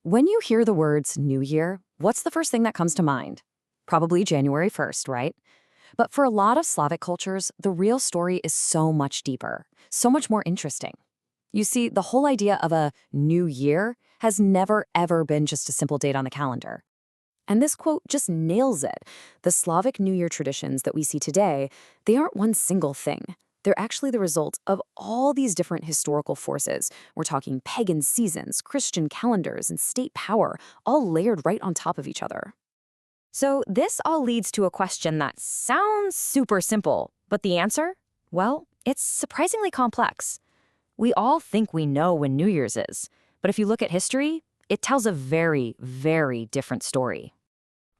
When you hear the words New Year, what's the first thing that comes to mind? Probably January 1st, right? But for a lot of Slavic cultures, the real story is so much deeper, so much more interesting. You see, the whole idea of a new year has never, ever been just a simple date on the calendar. And this quote just nails it. The Slavic New Year traditions that we see today, they aren't one single thing. They're actually the result of all these different historical forces. We're talking pagan seasons, Christian calendars, and state power, all layered right on top of each other. So this all leads to a question that sounds super simple, but the answer? Well, it's surprisingly complex. We all think we know when New Year's is, but if you look at history, it tells a very, very different story.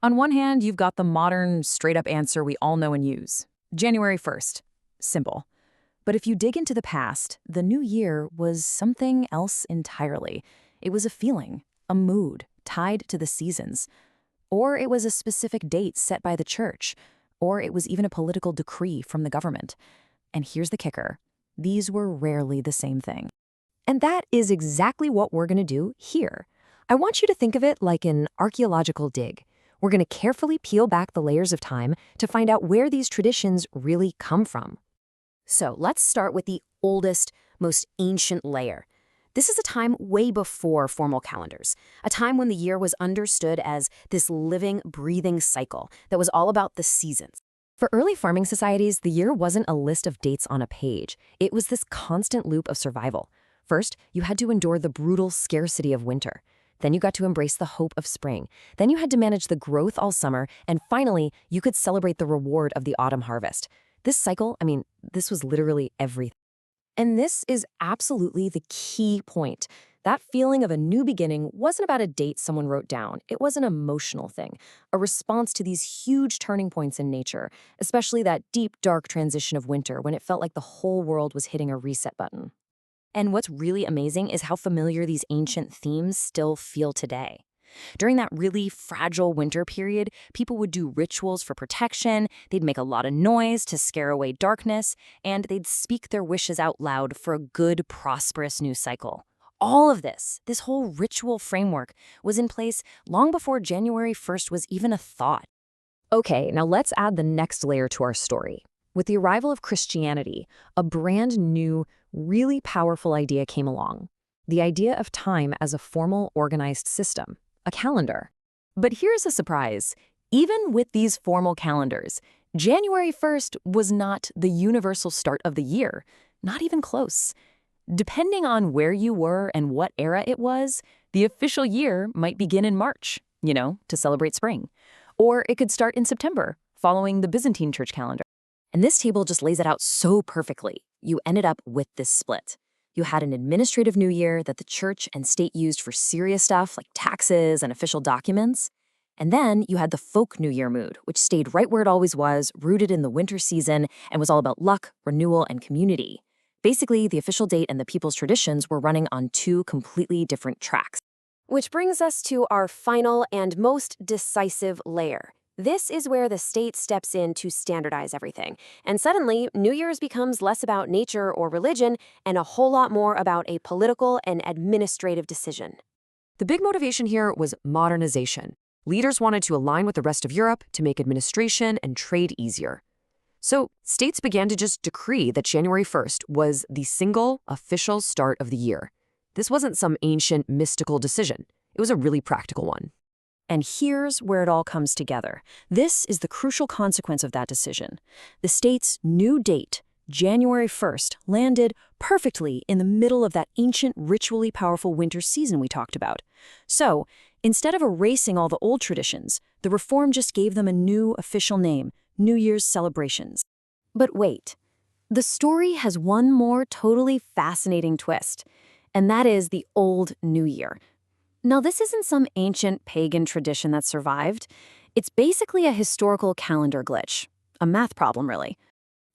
On one hand, you've got the modern, straight-up answer we all know and use. January 1st. Simple. But if you dig into the past, the new year was something else entirely. It was a feeling, a mood, tied to the seasons. Or it was a specific date set by the church. Or it was even a political decree from the government. And here's the kicker. These were rarely the same thing. And that is exactly what we're going to do here. I want you to think of it like an archaeological dig. We're going to carefully peel back the layers of time to find out where these traditions really come from. So let's start with the oldest, most ancient layer. This is a time way before formal calendars, a time when the year was understood as this living, breathing cycle that was all about the seasons. For early farming societies, the year wasn't a list of dates on a page. It was this constant loop of survival. First, you had to endure the brutal scarcity of winter. Then you got to embrace the hope of spring. Then you had to manage the growth all summer. And finally, you could celebrate the reward of the autumn harvest. This cycle, this was literally everything. And this is absolutely the key point. That feeling of a new beginning wasn't about a date someone wrote down. It was an emotional thing, a response to these huge turning points in nature, especially that deep, dark transition of winter when it felt like the whole world was hitting a reset button. And what's really amazing is how familiar these ancient themes still feel today. During that really fragile winter period, people would do rituals for protection, they'd make a lot of noise to scare away darkness, and they'd speak their wishes out loud for a good, prosperous new cycle. All of this whole ritual framework was in place long before January 1st was even a thought. Okay, now let's add the next layer to our story. With the arrival of Christianity, a brand new, really powerful idea came along. The idea of time as a formal, organized system, a calendar. But here's a surprise. Even with these formal calendars, January 1st was not the universal start of the year, not even close. Depending on where you were and what era it was, the official year might begin in March, to celebrate spring. Or it could start in September, following the Byzantine church calendar. And this table just lays it out so perfectly. You ended up with this split. You had an administrative new year that the church and state used for serious stuff like taxes and official documents. And then you had the folk new year mood, which stayed right where it always was, rooted in the winter season, and was all about luck, renewal, and community. Basically, the official date and the people's traditions were running on two completely different tracks. Which brings us to our final and most decisive layer. This is where the state steps in to standardize everything. And suddenly, New Year's becomes less about nature or religion and a whole lot more about a political and administrative decision. The big motivation here was modernization. Leaders wanted to align with the rest of Europe to make administration and trade easier. So states began to just decree that January 1st was the single official start of the year. This wasn't some ancient mystical decision. It was a really practical one. And here's where it all comes together. This is the crucial consequence of that decision. The state's new date, January 1st, landed perfectly in the middle of that ancient, ritually powerful winter season we talked about. So, instead of erasing all the old traditions, the reform just gave them a new official name, New Year's celebrations. But wait, the story has one more totally fascinating twist, and that is the old New Year. Now, this isn't some ancient pagan tradition that survived. It's basically a historical calendar glitch, a math problem, really.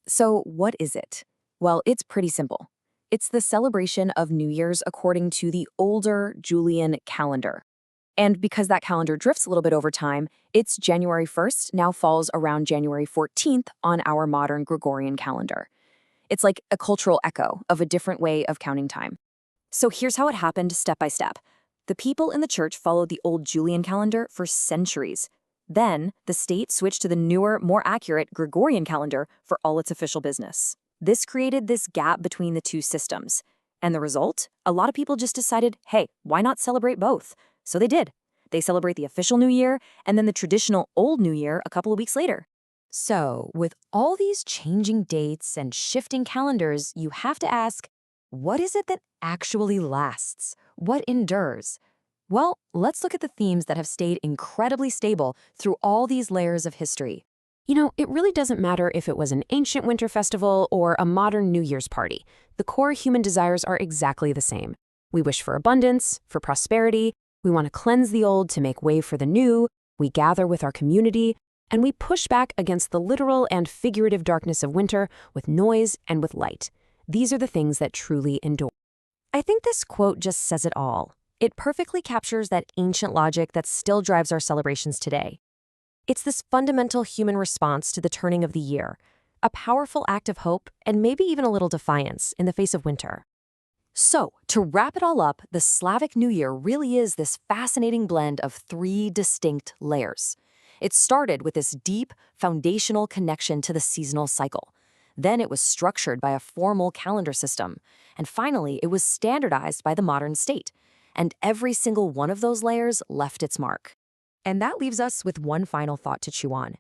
So what is it? Well, it's pretty simple. It's the celebration of New Year's according to the older Julian calendar. And because that calendar drifts a little bit over time, its January 1st now falls around January 14th on our modern Gregorian calendar. It's like a cultural echo of a different way of counting time. So here's how it happened step by step. The people in the church followed the old Julian calendar for centuries. Then, the state switched to the newer, more accurate Gregorian calendar for all its official business. This created this gap between the two systems. And the result? A lot of people just decided, hey, why not celebrate both? So they did. They celebrate the official New Year and then the traditional Old New Year a couple of weeks later. So, with all these changing dates and shifting calendars, you have to ask, what is it that actually lasts? What endures? Well, let's look at the themes that have stayed incredibly stable through all these layers of history. It really doesn't matter if it was an ancient winter festival or a modern New Year's party. The core human desires are exactly the same. We wish for abundance, for prosperity, we want to cleanse the old to make way for the new, we gather with our community, and we push back against the literal and figurative darkness of winter with noise and with light. These are the things that truly endure. I think this quote just says it all. It perfectly captures that ancient logic that still drives our celebrations today. It's this fundamental human response to the turning of the year, a powerful act of hope and maybe even a little defiance in the face of winter. So, to wrap it all up, the Slavic New Year really is this fascinating blend of three distinct layers. It started with this deep, foundational connection to the seasonal cycle. Then it was structured by a formal calendar system. And finally, it was standardized by the modern state. And every single one of those layers left its mark. And that leaves us with one final thought to chew on.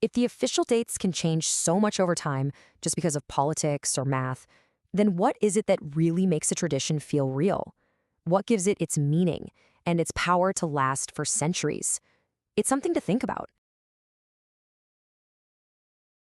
If the official dates can change so much over time just because of politics or math, then what is it that really makes a tradition feel real? What gives it its meaning and its power to last for centuries? It's something to think about.